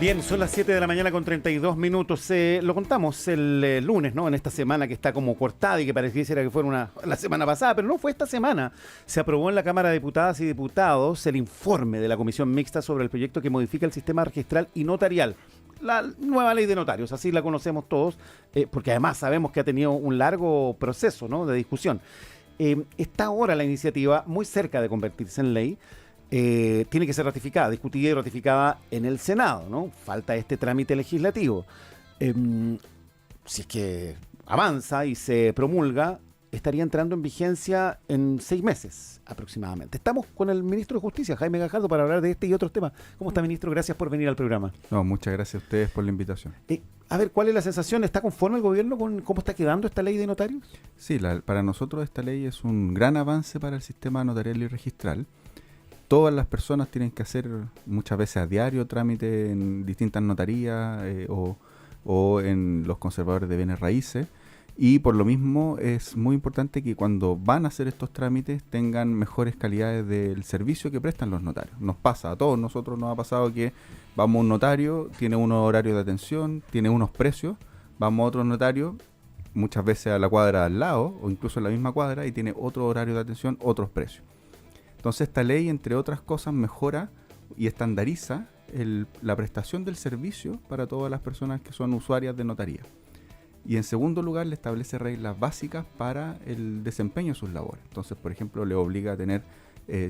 Bien, son las 7 de la mañana con 32 minutos. Lo contamos el lunes, ¿no? En esta semana que está como cortada y que pareciera que fuera la semana pasada, pero no fue esta semana. Se aprobó en la Cámara de Diputadas y Diputados el informe de la Comisión Mixta sobre el proyecto que modifica el sistema registral y notarial. La nueva ley de notarios, así la conocemos todos, porque además sabemos que ha tenido un largo proceso, ¿no?, de discusión. Está ahora la iniciativa muy cerca de convertirse en ley. Tiene que ser ratificada, discutida y ratificada en el Senado, ¿no? Falta este trámite legislativo. Si es que avanza y se promulga, estaría entrando en vigencia en 6 meses aproximadamente. Estamos con el ministro de Justicia, Jaime Gajardo, para hablar de este y otros temas. ¿Cómo está, ministro? Gracias por venir al programa. No, muchas gracias a ustedes por la invitación. A ver, ¿cuál es la sensación? ¿Está conforme el gobierno con cómo está quedando esta ley de notarios? Sí, para nosotros esta ley es un gran avance para el sistema notarial y registral. Todas las personas tienen que hacer muchas veces a diario trámite en distintas notarías o en los conservadores de bienes raíces, y por lo mismo es muy importante que cuando van a hacer estos trámites tengan mejores calidades del servicio que prestan los notarios. Nos pasa, a todos nosotros nos ha pasado que vamos a un notario, tiene unos horarios de atención, tiene unos precios, vamos a otro notario, muchas veces a la cuadra al lado o incluso en la misma cuadra, y tiene otro horario de atención, otros precios. Entonces esta ley, entre otras cosas, mejora y estandariza la prestación del servicio para todas las personas que son usuarias de notaría. Y en segundo lugar, le establece reglas básicas para el desempeño de sus labores. Entonces, por ejemplo, le obliga a tener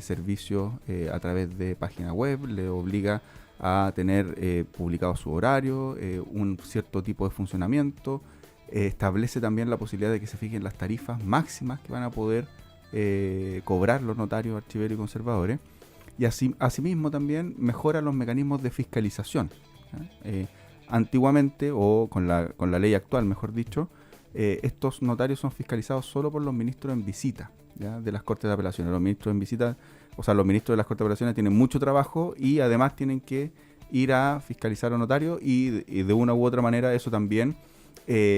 servicios a través de página web, le obliga a tener publicado su horario, un cierto tipo de funcionamiento, establece también la posibilidad de que se fijen las tarifas máximas que van a poder cobrar los notarios, archiveros y conservadores, y asimismo también mejora los mecanismos de fiscalización. Antiguamente, o con la ley actual, mejor dicho, estos notarios son fiscalizados solo por los ministros en visita, ¿ya?, de las Cortes de Apelaciones. Los ministros en visita, o sea, los ministros de las Cortes de Apelaciones tienen mucho trabajo y además tienen que ir a fiscalizar a los notarios, y de una u otra manera eso también les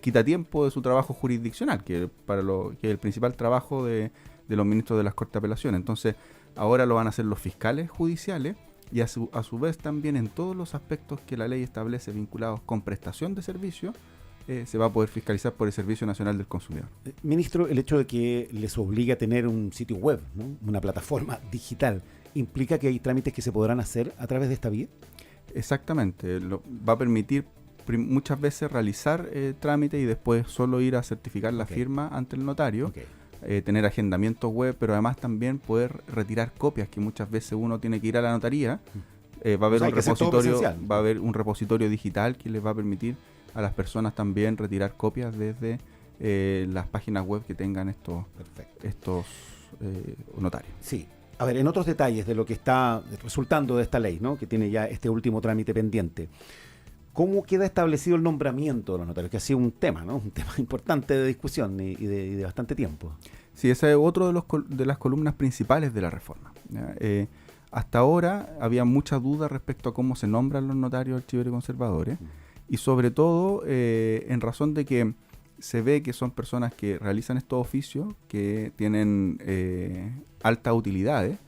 quita tiempo de su trabajo jurisdiccional, que es el principal trabajo de los ministros de las Cortes de Apelaciones. Entonces ahora lo van a hacer los fiscales judiciales, y a su vez también en todos los aspectos que la ley establece vinculados con prestación de servicio, se va a poder fiscalizar por el Servicio Nacional del Consumidor. Ministro, el hecho de que les obligue a tener un sitio web, ¿no?, una plataforma digital, ¿implica que hay trámites que se podrán hacer a través de esta vía? Exactamente, va a permitir muchas veces realizar trámites y después solo ir a certificar la firma ante el notario, tener agendamientos web, pero además también poder retirar copias, que muchas veces uno tiene que ir a la notaría. Va a haber un repositorio digital que les va a permitir a las personas también retirar copias desde las páginas web que tengan estos notarios. Sí. A ver, en otros detalles de lo que está resultando de esta ley, ¿no?, que tiene ya este último trámite pendiente, ¿cómo queda establecido el nombramiento de los notarios? Que ha sido un tema, ¿no?, un tema importante de discusión y de bastante tiempo. Sí, ese es otro de las columnas principales de la reforma. Hasta ahora había mucha duda respecto a cómo se nombran los notarios, archiveros y conservadores, y sobre todo en razón de que se ve que son personas que realizan estos oficios, que tienen altas utilidades,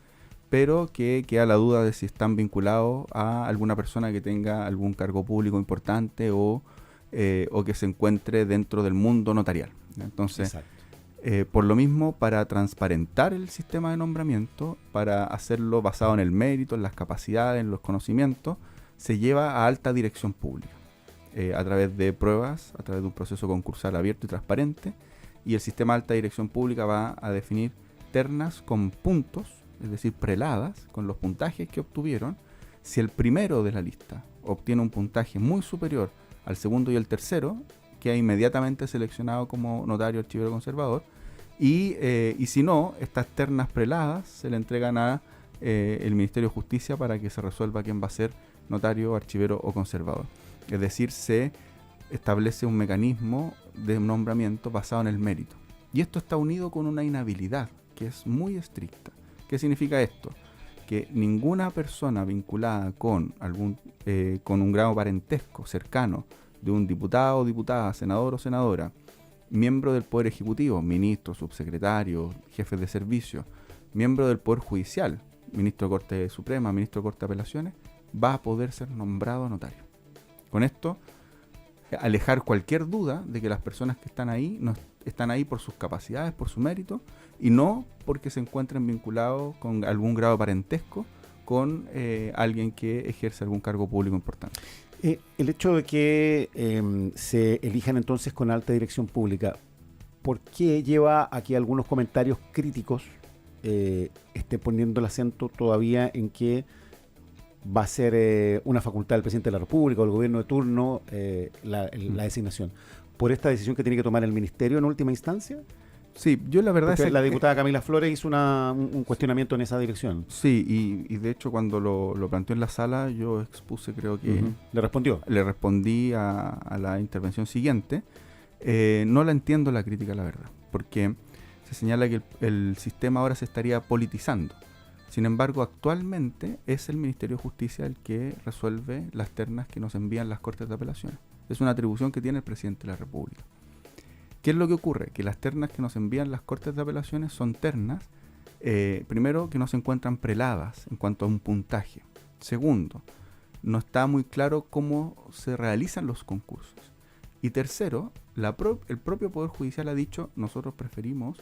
pero que queda la duda de si están vinculados a alguna persona que tenga algún cargo público importante o que se encuentre dentro del mundo notarial. Entonces, por lo mismo, para transparentar el sistema de nombramiento, para hacerlo basado en el mérito, en las capacidades, en los conocimientos, se lleva a alta dirección pública. A través de pruebas, a través de un proceso concursal abierto y transparente, y el sistema de alta dirección pública va a definir ternas con puntos, es decir, preladas, con los puntajes que obtuvieron. Si el primero de la lista obtiene un puntaje muy superior al segundo y el tercero, queda inmediatamente seleccionado como notario, archivero conservador, y si no, estas ternas preladas se le entregan a el Ministerio de Justicia para que se resuelva quién va a ser notario, archivero o conservador. Es decir, se establece un mecanismo de nombramiento basado en el mérito. Y esto está unido con una inhabilidad que es muy estricta. ¿Qué significa esto? Que ninguna persona vinculada con un grado parentesco cercano de un diputado o diputada, senador o senadora, miembro del Poder Ejecutivo, ministro, subsecretario, jefes de servicio, miembro del Poder Judicial, ministro de Corte Suprema, ministro de Corte de Apelaciones, va a poder ser nombrado notario. Con esto, alejar cualquier duda de que las personas que están ahí no están ahí por sus capacidades, por su mérito, y no porque se encuentren vinculados con algún grado de parentesco con alguien que ejerce algún cargo público importante. El hecho de que se elijan entonces con alta dirección pública, ¿por qué lleva a que algunos comentarios críticos estén poniendo el acento todavía en que va a ser una facultad del presidente de la República o el gobierno de turno la designación? ¿Por esta decisión que tiene que tomar el ministerio en última instancia? Sí, yo la verdad Porque es la diputada Camila Flores hizo un cuestionamiento en esa dirección. Sí, y de hecho cuando lo planteó en la sala, yo expuse, creo que... ¿Le respondió? Le respondí a la intervención siguiente. No la entiendo la crítica, la verdad, porque se señala que el sistema ahora se estaría politizando. Sin embargo, actualmente es el Ministerio de Justicia el que resuelve las ternas que nos envían las Cortes de Apelaciones. Es una atribución que tiene el presidente de la República. ¿Qué es lo que ocurre? Que las ternas que nos envían las Cortes de Apelaciones son ternas, primero, que no se encuentran preladas en cuanto a un puntaje. Segundo, no está muy claro cómo se realizan los concursos. Y tercero, el propio Poder Judicial ha dicho, nosotros preferimos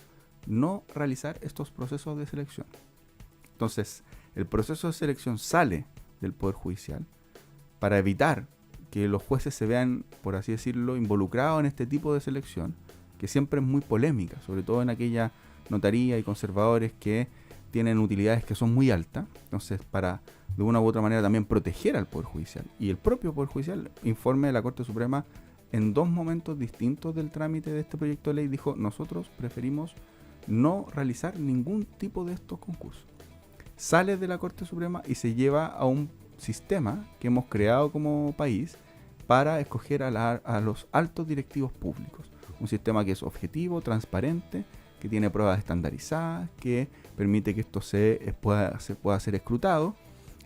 no realizar estos procesos de selección. Entonces, el proceso de selección sale del Poder Judicial para evitar que los jueces se vean, por así decirlo, involucrados en este tipo de selección, que siempre es muy polémica, sobre todo en aquella notaría y conservadores que tienen utilidades que son muy altas. Entonces, para de una u otra manera también proteger al Poder Judicial. Y el propio Poder Judicial, informe de la Corte Suprema, en 2 momentos distintos del trámite de este proyecto de ley, dijo, nosotros preferimos no realizar ningún tipo de estos concursos. Sale de la Corte Suprema y se lleva a un sistema que hemos creado como país para escoger a los altos directivos públicos. Un sistema que es objetivo, transparente, que tiene pruebas estandarizadas, que permite que esto se pueda ser escrutado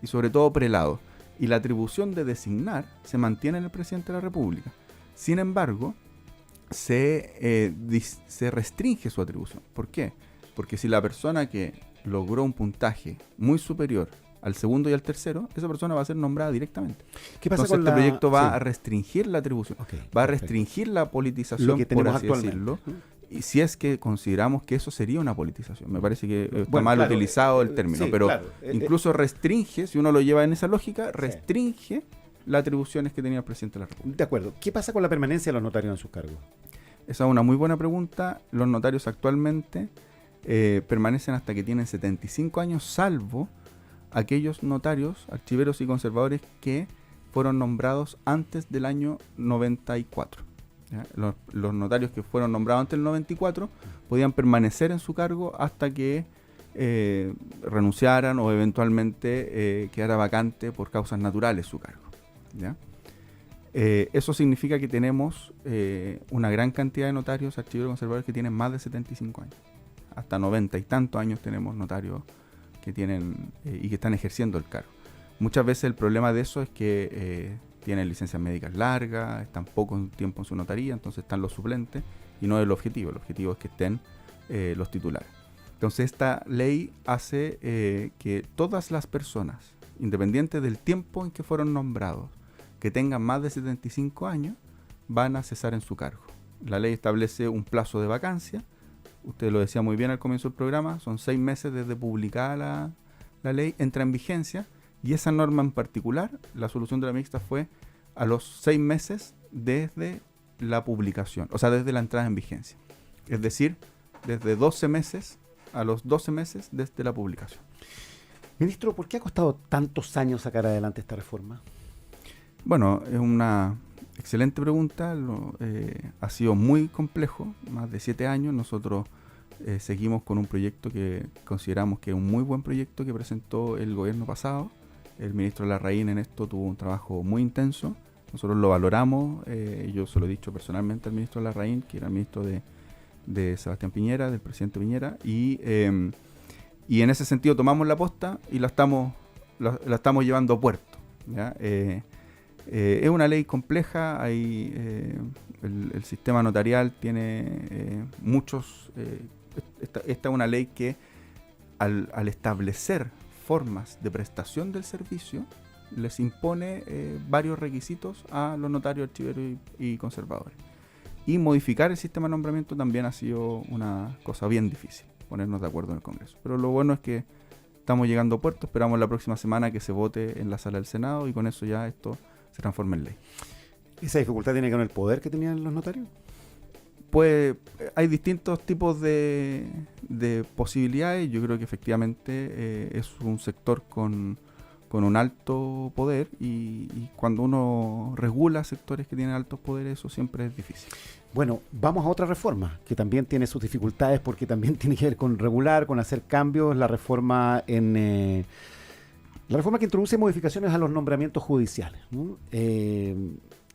y sobre todo prelado. Y la atribución de designar se mantiene en el presidente de la República. Sin embargo, se restringe su atribución. ¿Por qué? Porque si la persona que logró un puntaje muy superior al segundo y al tercero, esa persona va a ser nombrada directamente. ¿Qué pasa? Entonces, este proyecto va a restringir la atribución, va a restringir la politización, por así decirlo, y si es que consideramos que eso sería una politización. Me parece que está mal utilizado el término, pero incluso restringe, si uno lo lleva en esa lógica, restringe las atribuciones que tenía el presidente de la República. De acuerdo. ¿Qué pasa con la permanencia de los notarios en sus cargos? Esa es una muy buena pregunta. Los notarios actualmente permanecen hasta que tienen 75 años, salvo aquellos notarios, archiveros y conservadores que fueron nombrados antes del año 94. Los notarios que fueron nombrados antes del 94 podían permanecer en su cargo hasta que renunciaran o eventualmente quedara vacante por causas naturales su cargo. ¿Ya? Eso significa que tenemos una gran cantidad de notarios, archiveros y conservadores que tienen más de 75 años. Hasta 90 y tantos años tenemos notarios que tienen y que están ejerciendo el cargo. Muchas veces el problema de eso es que tienen licencias médicas largas, están poco tiempo en su notaría, entonces están los suplentes y no es el objetivo es que estén los titulares. Entonces esta ley hace que todas las personas, independiente del tiempo en que fueron nombrados, que tengan más de 75 años, van a cesar en su cargo. La ley establece un plazo de vacancia. Usted lo decía muy bien al comienzo del programa, son 6 meses desde publicada la ley, entra en vigencia, y esa norma en particular, la solución de la mixta fue a los 6 meses desde la publicación, o sea, desde la entrada en vigencia. Es decir, desde 12 meses a los 12 meses desde la publicación. Ministro, ¿por qué ha costado tantos años sacar adelante esta reforma? Bueno, es una excelente pregunta. Ha sido muy complejo, más de 7 años. Nosotros seguimos con un proyecto que consideramos que es un muy buen proyecto que presentó el gobierno pasado. El ministro Larraín en esto tuvo un trabajo muy intenso. Nosotros lo valoramos. Yo se lo he dicho personalmente al ministro Larraín, que era el ministro de Sebastián Piñera, del presidente Piñera. Y en ese sentido tomamos la posta y la estamos llevando a puerto, ¿ya? Es una ley compleja, el sistema notarial tiene esta es una ley que al establecer formas de prestación del servicio les impone varios requisitos a los notarios, archiveros y conservadores. Y modificar el sistema de nombramiento también ha sido una cosa bien difícil, ponernos de acuerdo en el Congreso. Pero lo bueno es que estamos llegando a puerto, esperamos la próxima semana que se vote en la sala del Senado y con eso ya esto se transforma en ley. ¿Esa dificultad tiene que ver con el poder que tenían los notarios? Pues hay distintos tipos de posibilidades. Yo creo que efectivamente es un sector con un alto poder y cuando uno regula sectores que tienen altos poderes, eso siempre es difícil. Bueno, vamos a otra reforma que también tiene sus dificultades porque también tiene que ver con regular, con hacer cambios. La reforma que introduce modificaciones a los nombramientos judiciales, ¿no?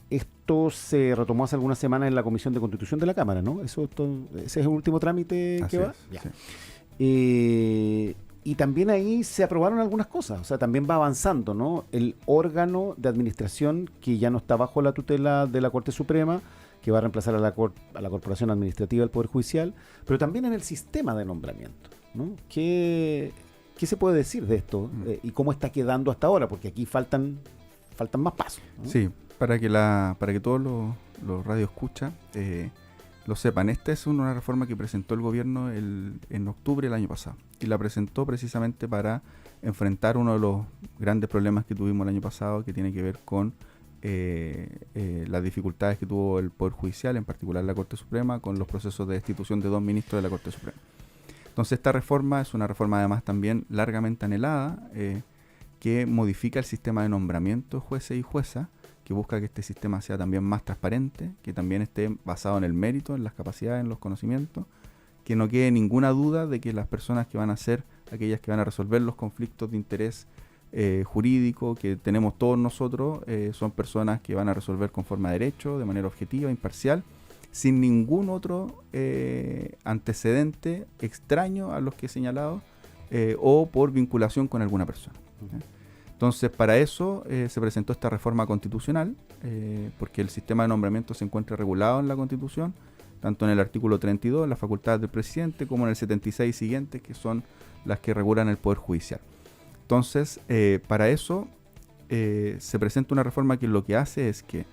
Esto se retomó hace algunas semanas en la Comisión de Constitución de la Cámara, ¿no? Ese es el último trámite Así que va. es, sí. Y también ahí se aprobaron algunas cosas, o sea, también va avanzando, ¿no? El órgano de administración que ya no está bajo la tutela de la Corte Suprema, que va a reemplazar a la Corporación Administrativa del Poder Judicial, pero también en el sistema de nombramiento, ¿no? ¿Qué se puede decir de esto y cómo está quedando hasta ahora? Porque aquí faltan más pasos, ¿no? Sí, para que todos los radioescuchas lo sepan, esta es una reforma que presentó el gobierno en octubre del año pasado y la presentó precisamente para enfrentar uno de los grandes problemas que tuvimos el año pasado, que tiene que ver con las dificultades que tuvo el Poder Judicial, en particular la Corte Suprema, con los procesos de destitución de 2 ministros de la Corte Suprema. Entonces esta reforma es una reforma además también largamente anhelada, que modifica el sistema de nombramiento de jueces y juezas, que busca que este sistema sea también más transparente, que también esté basado en el mérito, en las capacidades, en los conocimientos, que no quede ninguna duda de que las personas que van a ser aquellas que van a resolver los conflictos de interés jurídico que tenemos todos nosotros, son personas que van a resolver conforme a derecho, de manera objetiva, imparcial, sin ningún otro antecedente extraño a los que he señalado o por vinculación con alguna persona. Entonces, para eso se presentó esta reforma constitucional, porque el sistema de nombramiento se encuentra regulado en la Constitución, tanto en el artículo 32, las facultades del presidente, como en el 76 siguientes, que son las que regulan el Poder Judicial. Entonces, para eso se presenta una reforma que lo que hace es que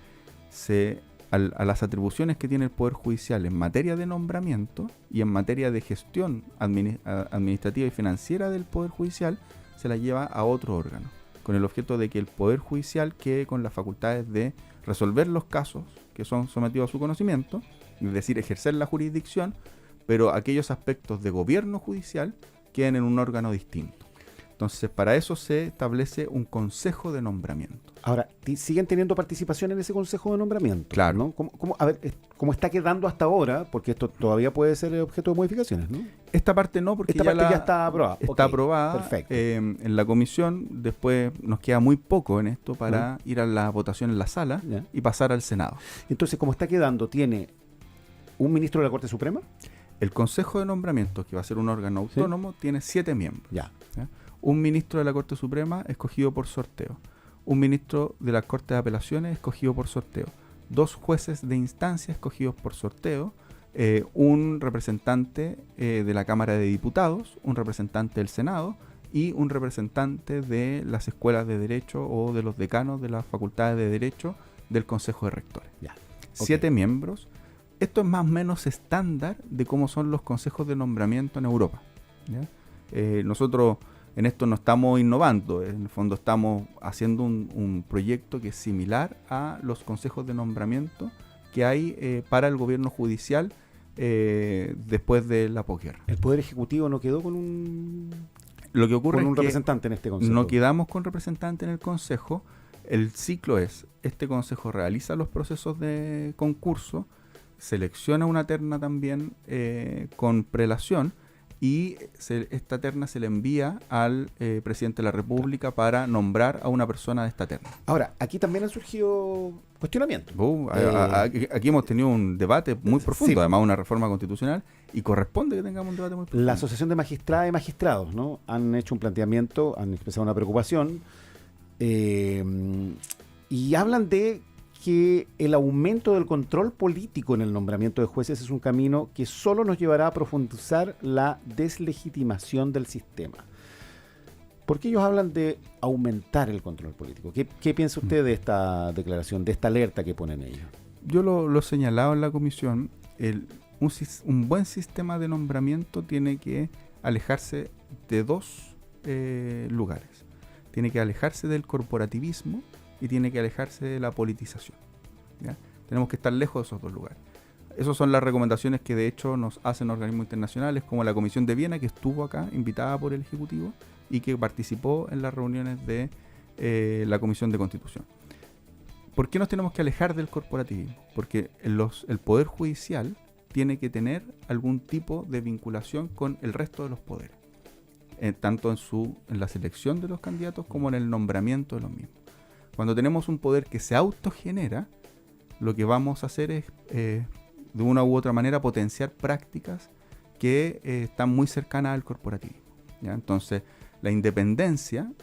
a las atribuciones que tiene el Poder Judicial en materia de nombramiento y en materia de gestión administrativa y financiera del Poder Judicial, se la lleva a otro órgano, con el objeto de que el Poder Judicial quede con las facultades de resolver los casos que son sometidos a su conocimiento, es decir, ejercer la jurisdicción, pero aquellos aspectos de gobierno judicial queden en un órgano distinto. Entonces, para eso se establece un consejo de nombramiento. Ahora, ¿siguen teniendo participación en ese consejo de nombramiento? Claro. ¿No? ¿Cómo está quedando hasta ahora? Porque esto todavía puede ser objeto de modificaciones, ¿no? Esta parte no, porque esta parte ya está aprobada. Está aprobada. Perfecto. En la comisión. Después nos queda muy poco en esto para ir a la votación en la sala y pasar al Senado. Entonces, ¿cómo está quedando? ¿Tiene un ministro de la Corte Suprema? El Consejo de Nombramientos, que va a ser un órgano autónomo, tiene 7 miembros. ¿Ya? Un ministro de la Corte Suprema escogido por sorteo. Un ministro de la Corte de Apelaciones escogido por sorteo. 2 jueces de instancia escogidos por sorteo. Un representante de la Cámara de Diputados, un representante del Senado y un representante de las escuelas de Derecho o de los decanos de las facultades de Derecho del Consejo de Rectores. 7 miembros. Esto es más o menos estándar de cómo son los consejos de nombramiento en Europa. Nosotros en esto no estamos innovando, en el fondo estamos haciendo un proyecto que es similar a los consejos de nombramiento que hay para el gobierno judicial después de la posguerra. ¿El Poder Ejecutivo no quedó con un representante en este consejo? No quedamos con representante en el consejo. El ciclo es, este consejo realiza los procesos de concurso, selecciona una terna también con prelación, y esta terna se le envía al presidente de la República para nombrar a una persona de esta terna. Ahora, aquí también han surgido cuestionamientos. Aquí hemos tenido un debate muy profundo, sí. Además una reforma constitucional, y corresponde que tengamos un debate muy profundo. La Asociación de Magistradas y Magistrados, ¿no?, han hecho un planteamiento, han expresado una preocupación, y hablan de que el aumento del control político en el nombramiento de jueces es un camino que solo nos llevará a profundizar la deslegitimación del sistema. ¿Por qué ellos hablan de aumentar el control político? ¿Qué piensa usted de esta declaración, de esta alerta que ponen ellos? Yo lo señalaba en la comisión, un buen sistema de nombramiento tiene que alejarse de dos lugares. Tiene que alejarse del corporativismo y tiene que alejarse de la politización, ¿ya? Tenemos que estar lejos de esos dos lugares. Esas son las recomendaciones que de hecho nos hacen organismos internacionales como la Comisión de Viena, que estuvo acá, invitada por el Ejecutivo, y que participó en las reuniones de la Comisión de Constitución. ¿Por qué nos tenemos que alejar del corporativismo? Porque el Poder Judicial tiene que tener algún tipo de vinculación con el resto de los poderes, tanto en la selección de los candidatos como en el nombramiento de los mismos. Cuando tenemos un poder que se autogenera, lo que vamos a hacer es, de una u otra manera, potenciar prácticas que están muy cercanas al corporativismo, ¿ya? Entonces, la independencia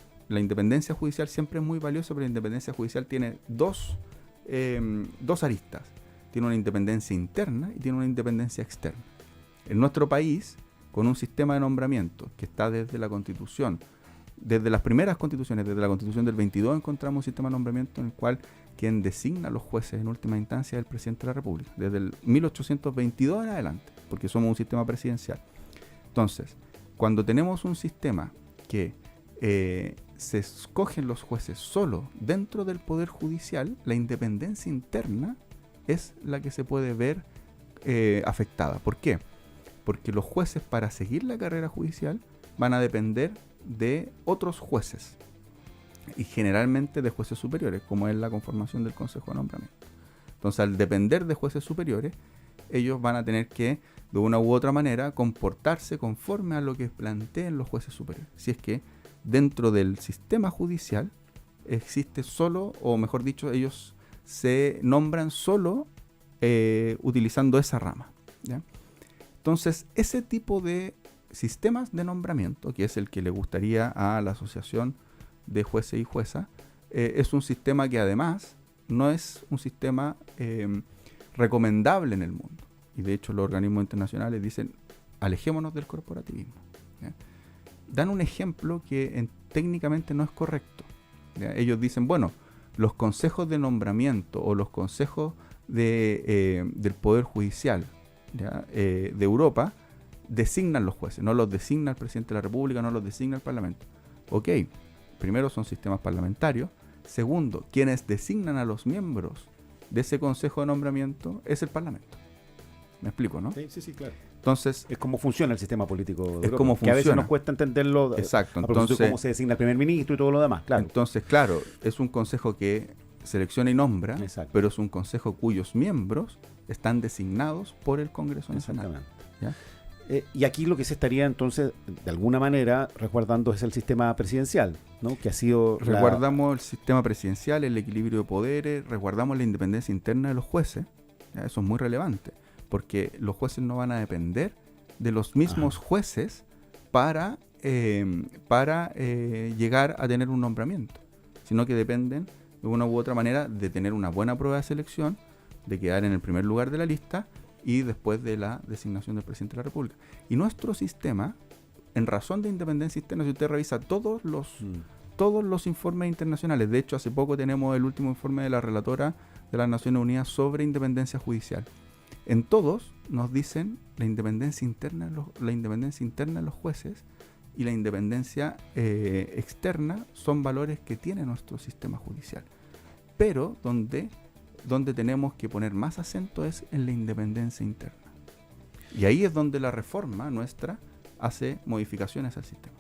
judicial siempre es muy valiosa, pero la independencia judicial tiene dos aristas. Tiene una independencia interna y tiene una independencia externa. En nuestro país, con un sistema de nombramiento que está desde la Constitución, desde las primeras constituciones, desde la Constitución del 22, encontramos un sistema de nombramiento en el cual quien designa a los jueces en última instancia es el presidente de la República, desde el 1822 en adelante, porque somos un sistema presidencial. Entonces, cuando tenemos un sistema que se escogen los jueces solo dentro del Poder Judicial, la independencia interna es la que se puede ver afectada. ¿Por qué? Porque los jueces, para seguir la carrera judicial, van a depender de otros jueces, y generalmente de jueces superiores, como es la conformación del Consejo de Nombramiento. Entonces, al depender de jueces superiores, ellos van a tener que, de una u otra manera, comportarse conforme a lo que planteen los jueces superiores. Si es que dentro del sistema judicial existe solo, o mejor dicho, ellos se nombran solo utilizando esa rama, ¿ya? Entonces, ese tipo de sistemas de nombramiento, que es el que le gustaría a la Asociación de Jueces y Juezas, es un sistema que además no es un sistema recomendable en el mundo. Y de hecho los organismos internacionales dicen, alejémonos del corporativismo, ¿ya? Dan un ejemplo que técnicamente no es correcto, ¿ya? Ellos dicen, bueno, los consejos de nombramiento o los consejos del Poder Judicial, ¿ya? De Europa designan los jueces, no los designa el presidente de la República, no los designa el Parlamento. Ok, primero son sistemas parlamentarios. Segundo, quienes designan a los miembros de ese consejo de nombramiento es el Parlamento. ¿Me explico, no? Sí, claro. Entonces, es como funciona el sistema político de Europa, como que a veces nos cuesta entenderlo. Exacto. Entonces, cómo se designa el primer ministro y todo lo demás, claro. Entonces, claro, es un consejo que selecciona y nombra, exacto, pero es un consejo cuyos miembros están designados por el Congreso Nacional. ¿Ya? Y aquí lo que se estaría entonces, de alguna manera, resguardando es el sistema presidencial, ¿no? Que ha sido... Resguardamos el sistema presidencial, el equilibrio de poderes, resguardamos la independencia interna de los jueces. ¿Ya? Eso es muy relevante, porque los jueces no van a depender de los mismos jueces para llegar a tener un nombramiento, sino que dependen de una u otra manera de tener una buena prueba de selección, de quedar en el primer lugar de la lista y después de la designación del presidente de la República. Y nuestro sistema, en razón de independencia interna, si usted revisa todos los informes internacionales, de hecho hace poco tenemos el último informe de la relatora de las Naciones Unidas sobre independencia judicial. En todos nos dicen la independencia interna de los jueces y la independencia externa son valores que tiene nuestro sistema judicial. Pero donde tenemos que poner más acento es en la independencia interna. Y ahí es donde la reforma nuestra hace modificaciones al sistema.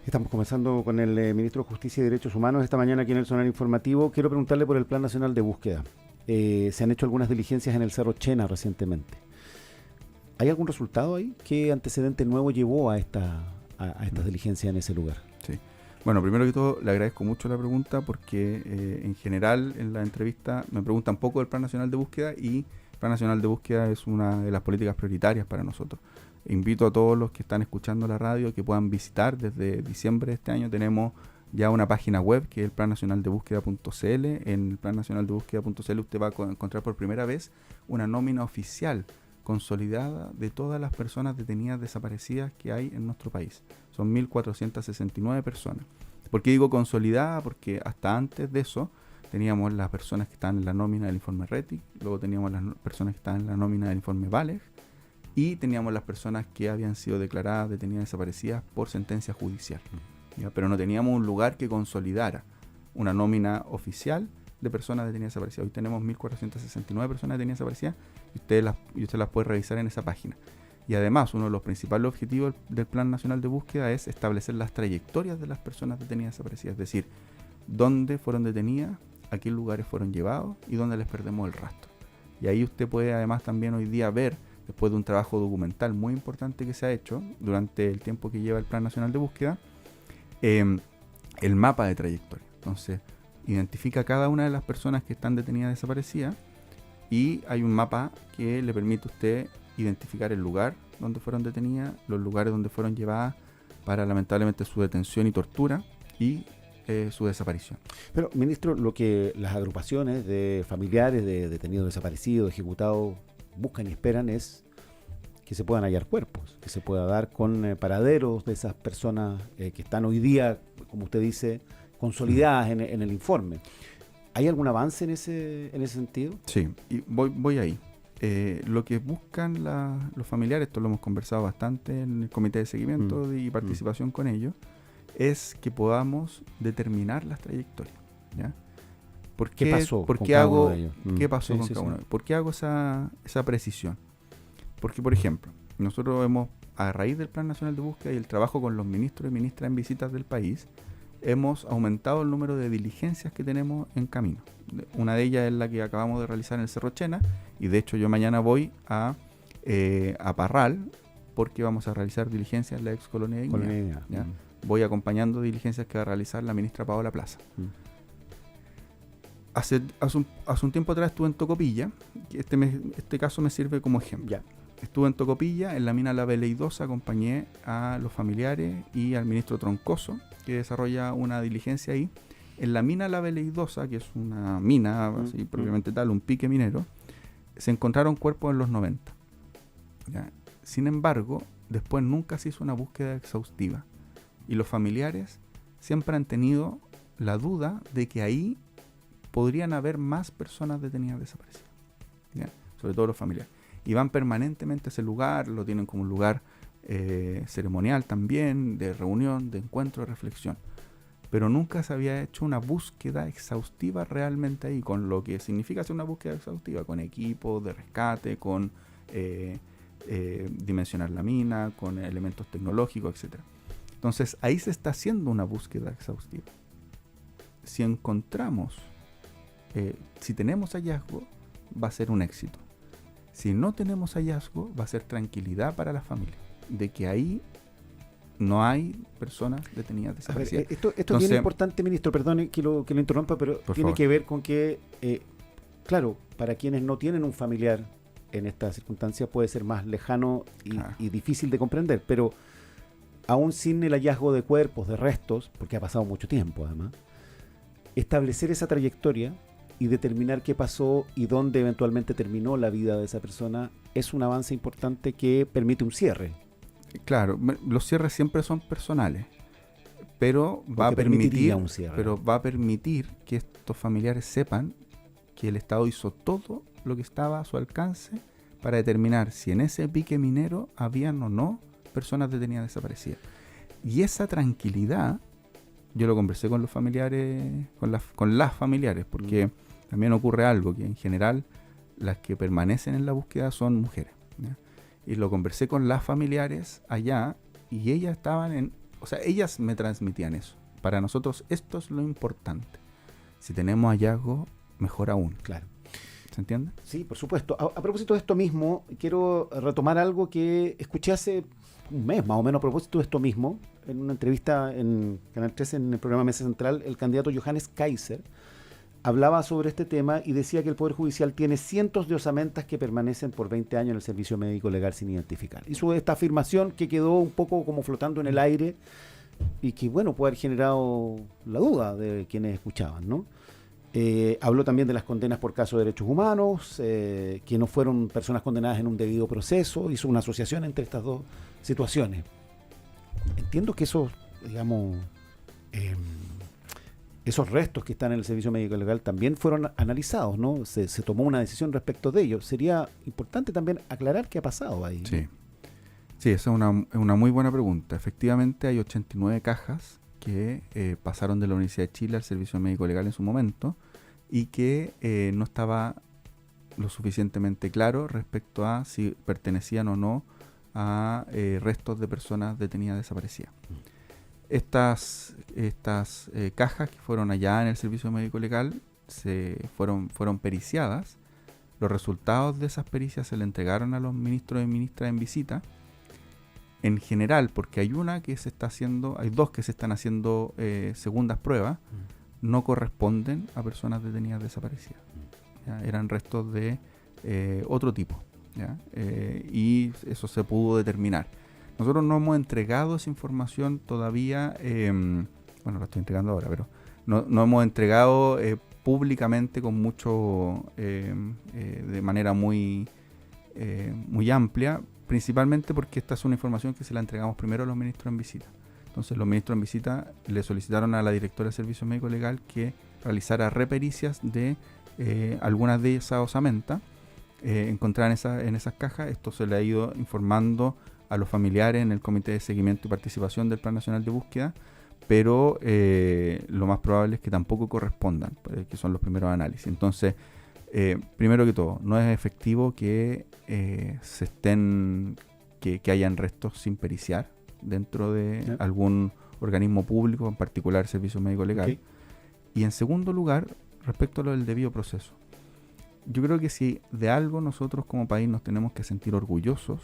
Estamos conversando con el ministro de Justicia y Derechos Humanos esta mañana aquí en el Sonar Informativo. Quiero preguntarle por el Plan Nacional de Búsqueda. Se han hecho algunas diligencias en el Cerro Chena recientemente. ¿Hay algún resultado ahí? ¿Qué antecedente nuevo llevó a estas diligencias en ese lugar? Sí. Bueno, primero que todo, le agradezco mucho la pregunta porque en general en la entrevista me preguntan poco del Plan Nacional de Búsqueda y el Plan Nacional de Búsqueda es una de las políticas prioritarias para nosotros. Invito a todos los que están escuchando la radio que puedan visitar. Desde diciembre de este año tenemos ya una página web que es el plannacionaldebúsqueda.cl. En el plannacionaldebúsqueda.cl usted va a encontrar por primera vez una nómina oficial consolidada de todas las personas detenidas desaparecidas que hay en nuestro país. Son 1.469 personas. ¿Por qué digo consolidada? Porque hasta antes de eso teníamos las personas que estaban en la nómina del informe RETIC, luego teníamos las personas que estaban en la nómina del informe VALEG, y teníamos las personas que habían sido declaradas detenidas desaparecidas por sentencia judicial. ¿Ya? Pero no teníamos un lugar que consolidara una nómina oficial de personas detenidas desaparecidas. Hoy tenemos 1.469 personas detenidas desaparecidas y usted las puede revisar en esa página. Y además, uno de los principales objetivos del Plan Nacional de Búsqueda es establecer las trayectorias de las personas detenidas desaparecidas, es decir, dónde fueron detenidas, a qué lugares fueron llevados y dónde les perdemos el rastro. Y ahí usted puede además también hoy día ver, después de un trabajo documental muy importante que se ha hecho durante el tiempo que lleva el Plan Nacional de Búsqueda, el mapa de trayectoria. Entonces, identifica a cada una de las personas que están detenidas desaparecidas y hay un mapa que le permite a usted identificar el lugar donde fueron detenidas, los lugares donde fueron llevadas para lamentablemente su detención y tortura y su desaparición. Pero, ministro, lo que las agrupaciones de familiares de detenidos desaparecidos, ejecutados, buscan y esperan es que se puedan hallar cuerpos, que se pueda dar con paraderos de esas personas que están hoy día, como usted dice, consolidadas en el informe. ¿Hay algún avance en ese sentido? Sí, y voy ahí. Lo que buscan los familiares, esto lo hemos conversado bastante en el comité de seguimiento y participación con ellos, es que podamos determinar las trayectorias. ¿Ya? ¿Qué pasó con cada hago, uno de ellos? ¿Qué pasó con cada uno? ¿Por qué hago esa precisión? Porque, por ejemplo, nosotros hemos, a raíz del Plan Nacional de Búsqueda y el trabajo con los ministros y ministras en visitas del país, hemos aumentado el número de diligencias que tenemos en camino. Una de ellas es la que acabamos de realizar en el Cerro Chena, y de hecho yo mañana voy a Parral, porque vamos a realizar diligencias en la ex colonia de Iña. ¿Ya? Voy acompañando diligencias que va a realizar la ministra Paola Plaza. Hace un tiempo atrás estuve en Tocopilla, este caso me sirve como ejemplo. Ya. Estuve en Tocopilla, en la mina La Veleidosa, acompañé a los familiares y al ministro Troncoso, que desarrolla una diligencia ahí. En la mina La Veleidosa, que es una mina, así, propiamente tal, un pique minero, se encontraron cuerpos en los 90. ¿Ya? Sin embargo, después nunca se hizo una búsqueda exhaustiva. Y los familiares siempre han tenido la duda de que ahí podrían haber más personas detenidas desaparecidas. ¿Ya? Sobre todo los familiares. Y van permanentemente a ese lugar, lo tienen como un lugar ceremonial también, de reunión, de encuentro, de reflexión. Pero nunca se había hecho una búsqueda exhaustiva realmente ahí, con lo que significa hacer una búsqueda exhaustiva, con equipos de rescate, con dimensionar la mina, con elementos tecnológicos, etc. Entonces ahí se está haciendo una búsqueda exhaustiva. Si encontramos, si tenemos hallazgo, va a ser un éxito. Si no tenemos hallazgo, va a ser tranquilidad para la familia, de que ahí no hay personas detenidas desaparecidas. Esto es bien importante, ministro, perdone que lo interrumpa, pero tiene favor. que ver con que, claro, para quienes no tienen un familiar en estas circunstancias puede ser más lejano y difícil de comprender, pero aún sin el hallazgo de cuerpos, de restos, porque ha pasado mucho tiempo además, establecer esa trayectoria y determinar qué pasó y dónde eventualmente terminó la vida de esa persona es un avance importante que permite un cierre. Claro, los cierres siempre son personales, pero va a permitir que estos familiares sepan que el Estado hizo todo lo que estaba a su alcance para determinar si en ese pique minero habían o no personas detenidas desaparecidas. Y esa tranquilidad, yo lo conversé con los familiares, con las familiares, porque también ocurre algo, que en general las que permanecen en la búsqueda son mujeres, ¿ya? Y lo conversé con las familiares allá y ellas estaban ellas me transmitían eso. Para nosotros esto es lo importante. Si tenemos hallazgo, mejor aún. Claro. ¿Se entiende? Sí, por supuesto. A propósito de esto mismo, quiero retomar algo que escuché hace un mes más o menos a propósito de esto mismo, en una entrevista en Canal 13 en el programa Mesa Central. El candidato Johannes Kaiser hablaba sobre este tema y decía que el Poder Judicial tiene cientos de osamentas que permanecen por 20 años en el servicio médico legal sin identificar. Hizo esta afirmación que quedó un poco como flotando en el aire y que, bueno, puede haber generado la duda de quienes escuchaban, ¿no? Habló también de las condenas por casos de derechos humanos, que no fueron personas condenadas en un debido proceso, hizo una asociación entre estas dos situaciones. Entiendo que esos, digamos, esos restos que están en el servicio médico legal también fueron analizados, ¿no? Se tomó una decisión respecto de ello. Sería importante también aclarar qué ha pasado ahí. Sí, esa es una muy buena pregunta. Efectivamente hay 89 cajas que pasaron de la Universidad de Chile al servicio médico legal en su momento y que no estaba lo suficientemente claro respecto a si pertenecían o no a restos de personas detenidas desaparecidas. Estas cajas que fueron allá en el servicio médico legal fueron periciadas. Los resultados de esas pericias se le entregaron a los ministros y ministras en visita. En general, porque hay dos que se están haciendo segundas pruebas, no corresponden a personas detenidas desaparecidas. ¿Ya? Eran restos de otro tipo, ¿ya? Y eso se pudo determinar. Nosotros no hemos entregado esa información todavía, la estoy entregando ahora, pero no hemos entregado públicamente con mucho, de manera muy amplia, principalmente porque esta es una información que se la entregamos primero a los ministros en visita. Entonces los ministros en visita le solicitaron a la directora del Servicio Médico Legal que realizara repericias de algunas de esas osamentas encontradas en esas cajas. Esto se le ha ido informando a los familiares en el Comité de Seguimiento y Participación del Plan Nacional de Búsqueda, pero lo más probable es que tampoco correspondan, que son los primeros análisis. Entonces, primero que todo, no es efectivo que que hayan restos sin periciar dentro de algún organismo público, en particular Servicio Médico Legal. Okay. Y en segundo lugar, respecto a lo del debido proceso, yo creo que si de algo nosotros como país nos tenemos que sentir orgullosos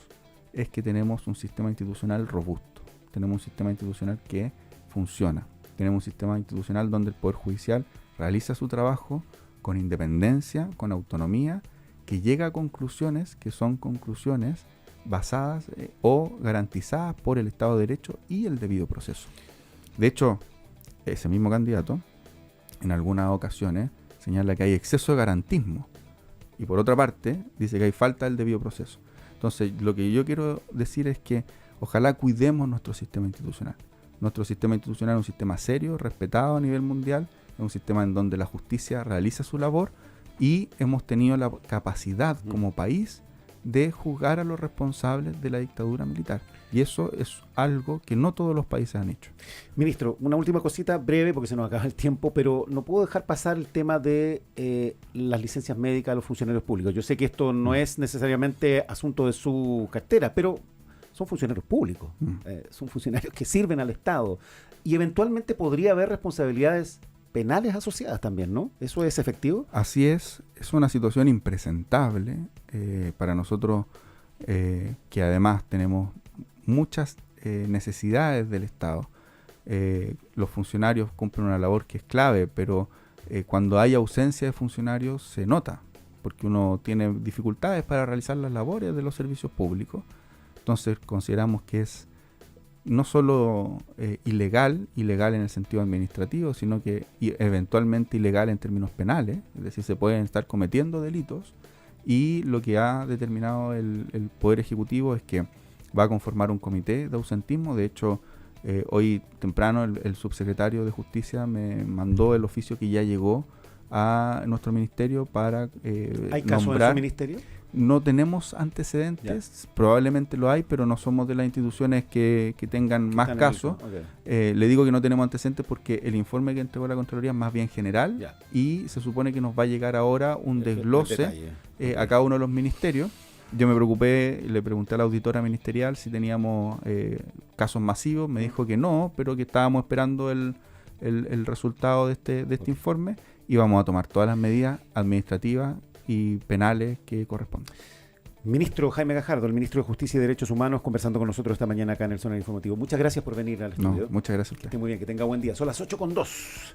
es que tenemos un sistema institucional robusto, tenemos un sistema institucional que funciona, tenemos un sistema institucional donde el Poder Judicial realiza su trabajo con independencia, con autonomía, que llega a conclusiones que son conclusiones basadas o garantizadas por el Estado de Derecho y el debido proceso. De hecho, ese mismo candidato, en algunas ocasiones, señala que hay exceso de garantismo y por otra parte, dice que hay falta del debido proceso. Entonces, lo que yo quiero decir es que ojalá cuidemos nuestro sistema institucional. Nuestro sistema institucional es un sistema serio, respetado a nivel mundial, es un sistema en donde la justicia realiza su labor y hemos tenido la capacidad como país de juzgar a los responsables de la dictadura militar. Y eso es algo que no todos los países han hecho. Ministro, una última cosita breve porque se nos acaba el tiempo, pero no puedo dejar pasar el tema de las licencias médicas de los funcionarios públicos. Yo sé que esto no es necesariamente asunto de su cartera, pero son funcionarios públicos, son funcionarios que sirven al Estado y eventualmente podría haber responsabilidades penales asociadas también, ¿no? ¿Eso es efectivo? Así es una situación impresentable para nosotros que además tenemos muchas necesidades del Estado. Los funcionarios cumplen una labor que es clave, pero cuando hay ausencia de funcionarios se nota, porque uno tiene dificultades para realizar las labores de los servicios públicos. Entonces consideramos que es no solo ilegal en el sentido administrativo, sino que eventualmente ilegal en términos penales, es decir, se pueden estar cometiendo delitos, y lo que ha determinado el Poder Ejecutivo es que va a conformar un comité de ausentismo. De hecho, hoy temprano el subsecretario de Justicia me mandó el oficio que ya llegó a nuestro ministerio para ¿Hay casos en su ministerio? No tenemos antecedentes, probablemente lo hay, pero no somos de las instituciones que tengan más casos. Okay. Le digo que no tenemos antecedentes porque el informe que entregó la Contraloría es más bien general y se supone que nos va a llegar ahora un desglose a cada uno de los ministerios. Yo me preocupé, le pregunté a la auditora ministerial si teníamos casos masivos, me dijo que no, pero que estábamos esperando el resultado de este informe y vamos a tomar todas las medidas administrativas y penales que corresponden. Ministro Jaime Gajardo, el ministro de Justicia y Derechos Humanos, conversando con nosotros esta mañana acá en el Zona Informativo. Muchas gracias por venir al estudio. Muchas gracias a usted. Que esté muy bien, que tenga buen día. Son las 8:02.